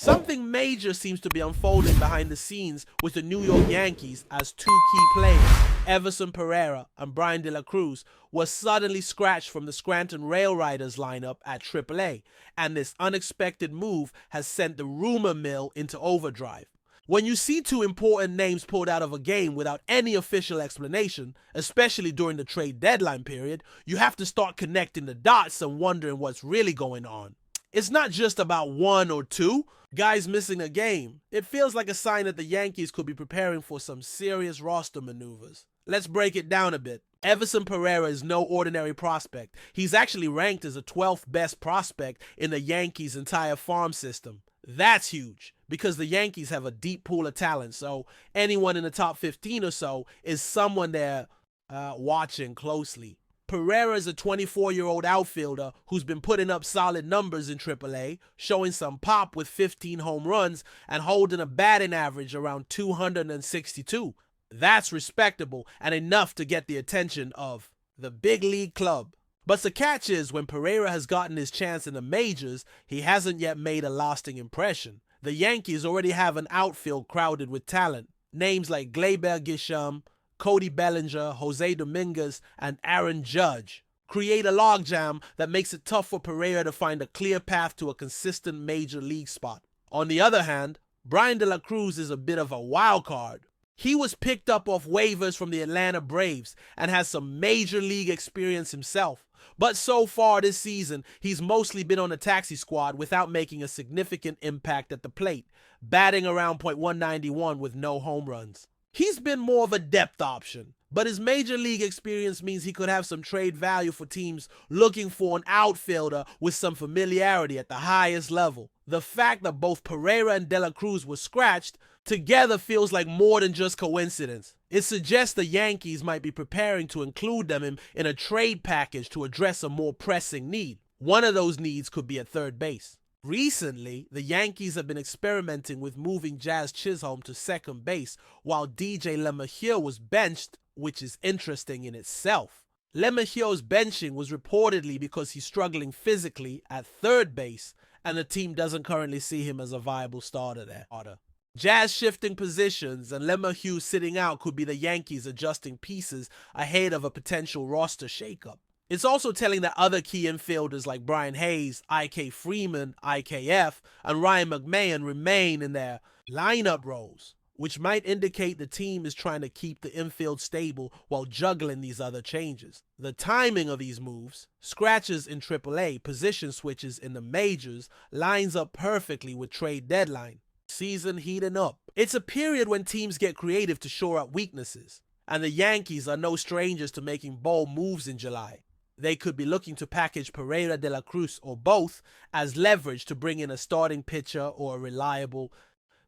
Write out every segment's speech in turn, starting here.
Something major seems to be unfolding behind the scenes with the New York Yankees as two key players, Everson Pereira and Brian De La Cruz, were suddenly scratched from the Scranton Rail Riders lineup at AAA, and this unexpected move has sent the rumor mill into overdrive. When you see two important names pulled out of a game without any official explanation, especially during the trade deadline period, you have to start connecting the dots and wondering what's really going on. It's not just about one or two guys missing a game. It feels like a sign that the Yankees could be preparing for some serious roster maneuvers. Let's break it down a bit. Everson Pereira is no ordinary prospect. He's actually ranked as the 12th best prospect in the Yankees' entire farm system. That's huge, because the Yankees have a deep pool of talent, so anyone in the top 15 or so is someone they're watching closely. Pereira is a 24-year-old outfielder who's been putting up solid numbers in AAA, showing some pop with 15 home runs and holding a batting average around 262. That's respectable and enough to get the attention of the big league club. But the catch is, when Pereira has gotten his chance in the majors, he hasn't yet made a lasting impression. The Yankees already have an outfield crowded with talent. Names like Gleyber Gisham, Cody Bellinger, Jose Dominguez, and Aaron Judge create a logjam that makes it tough for Pereira to find a clear path to a consistent major league spot. On the other hand, Brian De La Cruz is a bit of a wild card. He was picked up off waivers from the Atlanta Braves and has some major league experience himself. But so far this season, he's mostly been on the taxi squad without making a significant impact at the plate, batting around .191 with no home runs. He's been more of a depth option, but his major league experience means he could have some trade value for teams looking for an outfielder with some familiarity at the highest level. The fact that both Pereira and De La Cruz were scratched together feels like more than just coincidence. It suggests the Yankees might be preparing to include them in a trade package to address a more pressing need. One of those needs could be at third base. Recently, the Yankees have been experimenting with moving Jazz Chisholm to second base while DJ LeMahieu was benched, which is interesting in itself. LeMahieu's benching was reportedly because he's struggling physically at third base, and the team doesn't currently see him as a viable starter there. Jazz shifting positions and LeMahieu sitting out could be the Yankees adjusting pieces ahead of a potential roster shakeup. It's also telling that other key infielders like Brian Hayes, I.K. Freeman, IKF, and Ryan McMahon remain in their lineup roles, which might indicate the team is trying to keep the infield stable while juggling these other changes. The timing of these moves, scratches in AAA, position switches in the majors, lines up perfectly with trade deadline. Season heating up. It's a period when teams get creative to shore up weaknesses, and the Yankees are no strangers to making bold moves in July. They could be looking to package Pereira, De La Cruz, or both as leverage to bring in a starting pitcher or a reliable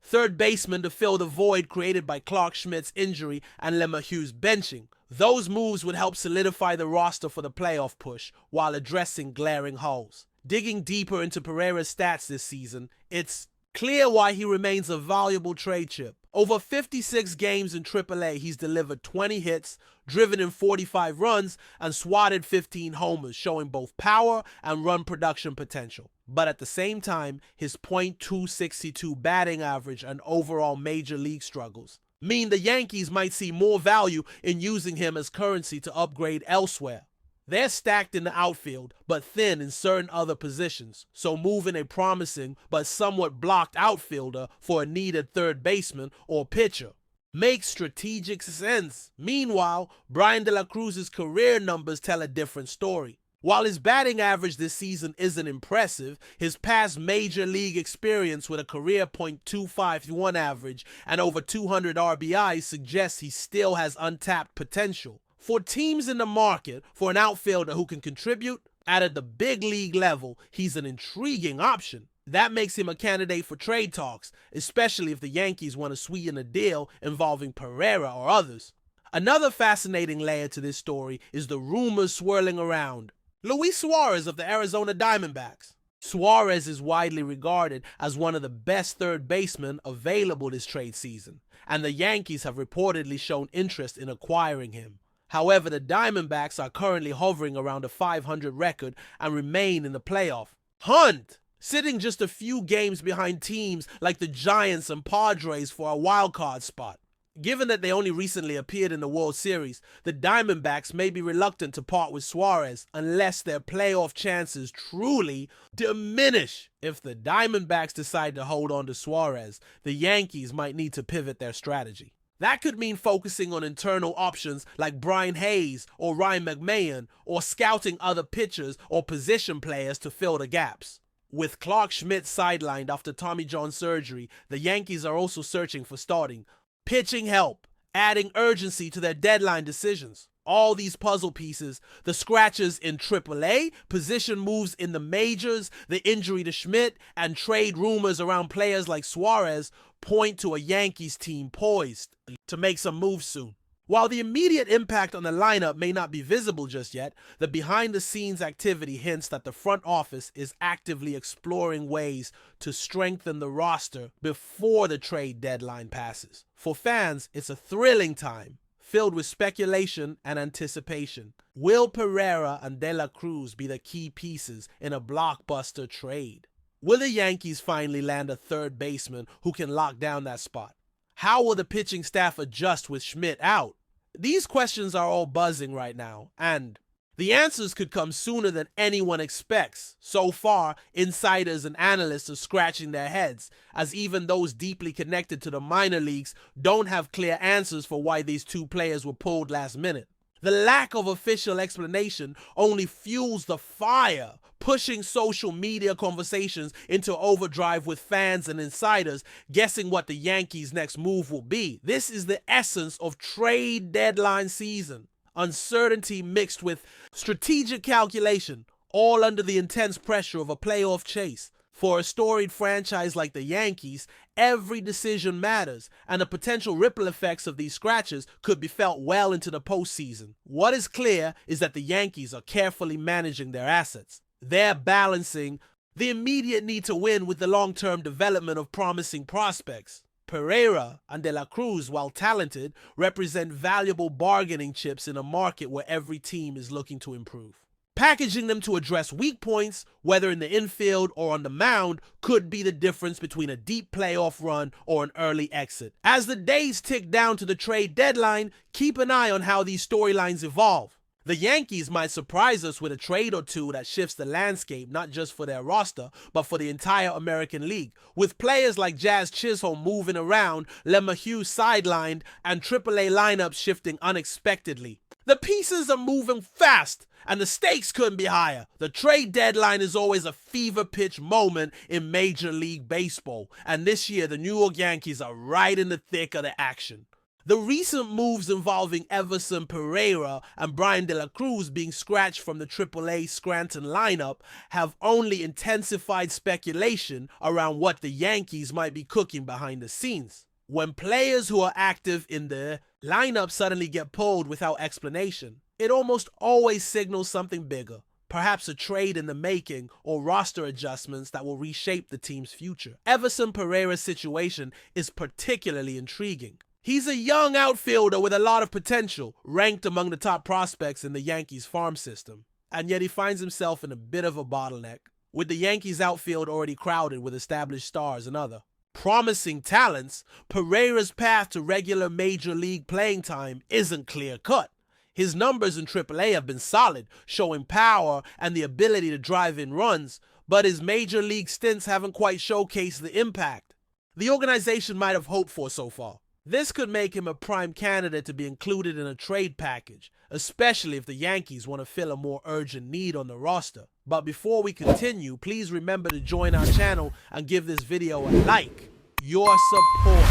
third baseman to fill the void created by Clark Schmidt's injury and LeMahieu's benching. Those moves would help solidify the roster for the playoff push while addressing glaring holes. Digging deeper into Pereira's stats this season, it's clear why he remains a valuable trade chip. Over 56 games in AAA, he's delivered 20 hits, driven in 45 runs, and swatted 15 homers, showing both power and run production potential. But at the same time, his .262 batting average and overall major league struggles mean the Yankees might see more value in using him as currency to upgrade elsewhere. They're stacked in the outfield, but thin in certain other positions, so moving a promising but somewhat blocked outfielder for a needed third baseman or pitcher makes strategic sense. Meanwhile, Brian De La Cruz's career numbers tell a different story. While his batting average this season isn't impressive, his past major league experience with a career .251 average and over 200 RBIs suggests he still has untapped potential. For teams in the market for an outfielder who can contribute at the big league level, he's an intriguing option. That makes him a candidate for trade talks, especially if the Yankees want to sweeten a deal involving Pereira or others. Another fascinating layer to this story is the rumors swirling around Luis Suarez of the Arizona Diamondbacks. Suarez is widely regarded as one of the best third basemen available this trade season, and the Yankees have reportedly shown interest in acquiring him. However, the Diamondbacks are currently hovering around a .500 record and remain in the playoff hunt. sitting just a few games behind teams like the Giants and Padres for a wildcard spot. Given that they only recently appeared in the World Series, the Diamondbacks may be reluctant to part with Suarez unless their playoff chances truly diminish. If the Diamondbacks decide to hold on to Suarez, the Yankees might need to pivot their strategy. That could mean focusing on internal options like Brian Hayes or Ryan McMahon, or scouting other pitchers or position players to fill the gaps. With Clark Schmidt sidelined after Tommy John surgery, the Yankees are also searching for starting pitching help, adding urgency to their deadline decisions. All these puzzle pieces, the scratches in AAA, position moves in the majors, the injury to Schmidt, and trade rumors around players like Suarez point to a Yankees team poised to make some moves soon. While the immediate impact on the lineup may not be visible just yet, the behind-the-scenes activity hints that the front office is actively exploring ways to strengthen the roster before the trade deadline passes. For fans, it's a thrilling time, filled with speculation and anticipation. Will Pereira and De La Cruz be the key pieces in a blockbuster trade? Will the Yankees finally land a third baseman who can lock down that spot? How will the pitching staff adjust with Schmidt out? These questions are all buzzing right now, and the answers could come sooner than anyone expects. So far, insiders and analysts are scratching their heads, as even those deeply connected to the minor leagues don't have clear answers for why these two players were pulled last minute. The lack of official explanation only fuels the fire, pushing social media conversations into overdrive with fans and insiders guessing what the Yankees' next move will be. This is the essence of trade deadline season. Uncertainty mixed with strategic calculation, all under the intense pressure of a playoff chase. For a storied franchise like the Yankees, every decision matters, and the potential ripple effects of these scratches could be felt well into the postseason. What is clear is that the Yankees are carefully managing their assets. They're balancing the immediate need to win with the long-term development of promising prospects. Pereira and De La Cruz, while talented, represent valuable bargaining chips in a market where every team is looking to improve. Packaging them to address weak points, whether in the infield or on the mound, could be the difference between a deep playoff run or an early exit. As the days tick down to the trade deadline, keep an eye on how these storylines evolve. The Yankees might surprise us with a trade or two that shifts the landscape not just for their roster, but for the entire American League. With players like Jazz Chisholm moving around, LeMahieu sidelined, and AAA lineups shifting unexpectedly. The pieces are moving fast, and the stakes couldn't be higher. The trade deadline is always a fever pitch moment in Major League Baseball, and this year the New York Yankees are right in the thick of the action. The recent moves involving Everson Pereira and Brian De La Cruz being scratched from the AAA Scranton lineup have only intensified speculation around what the Yankees might be cooking behind the scenes. When players who are active in the lineup suddenly get pulled without explanation, it almost always signals something bigger, perhaps a trade in the making or roster adjustments that will reshape the team's future. Everson Pereira's situation is particularly intriguing. He's a young outfielder with a lot of potential, ranked among the top prospects in the Yankees farm system. And yet he finds himself in a bit of a bottleneck, with the Yankees outfield already crowded with established stars and other promising talents. Pereira's path to regular major league playing time isn't clear-cut. His numbers in AAA have been solid, showing power and the ability to drive in runs, but his major league stints haven't quite showcased the impact the organization might have hoped for so far. This could make him a prime candidate to be included in a trade package, especially if the Yankees want to fill a more urgent need on the roster. But before we continue, please remember to join our channel and give this video a like. Your support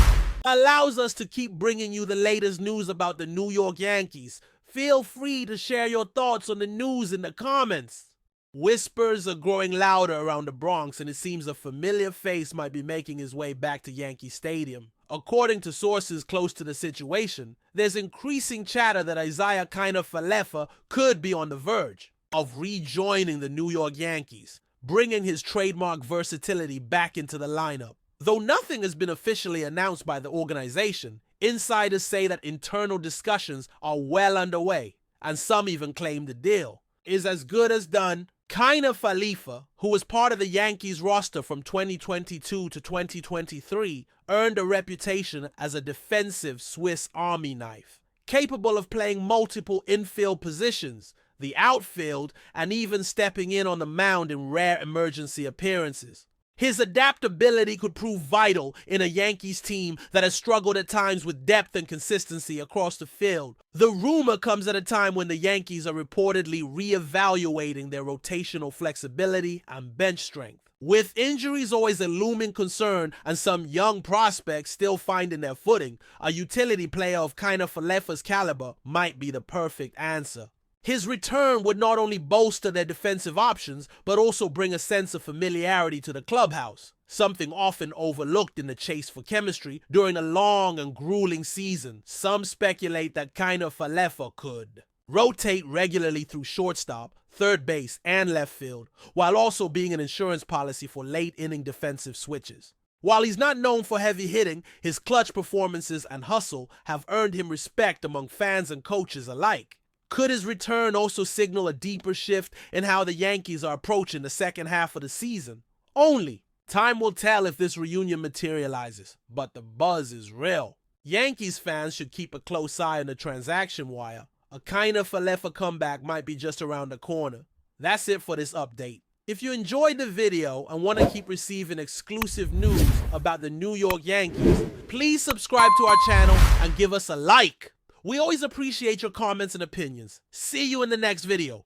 allows us to keep bringing you the latest news about the New York Yankees. Feel free to share your thoughts on the news in the comments. Whispers are growing louder around the Bronx, and it seems a familiar face might be making his way back to Yankee Stadium. According to sources close to the situation, there's increasing chatter that ISIAH FALEFA could be on the verge of rejoining the New York Yankees, bringing his trademark versatility back into the lineup. Though nothing has been officially announced by the organization, insiders say that internal discussions are well underway, and some even claim the deal is as good as done FALEFA, who was part of the Yankees roster from 2022 to 2023, earned a reputation as a defensive Swiss Army knife, capable of playing multiple infield positions, the outfield, and even stepping in on the mound in rare emergency appearances. His adaptability could prove vital in a Yankees team that has struggled at times with depth and consistency across the field. The rumor comes at a time when the Yankees are reportedly reevaluating their rotational flexibility and bench strength. With injuries always a looming concern and some young prospects still finding their footing, a utility player of FALEFA's caliber might be the perfect answer. His return would not only bolster their defensive options, but also bring a sense of familiarity to the clubhouse, something often overlooked in the chase for chemistry during a long and grueling season. Some speculate that FALEFA could rotate regularly through shortstop, third base, and left field, while also being an insurance policy for late-inning defensive switches. While he's not known for heavy hitting, his clutch performances and hustle have earned him respect among fans and coaches alike. Could his return also signal a deeper shift in how the Yankees are approaching the second half of the season? Only time will tell if this reunion materializes, but the buzz is real. Yankees fans should keep a close eye on the transaction wire. A FALEFA comeback might be just around the corner. That's it for this update. If you enjoyed the video and want to keep receiving exclusive news about the New York Yankees, please subscribe to our channel and give us a like. We always appreciate your comments and opinions. See you in the next video.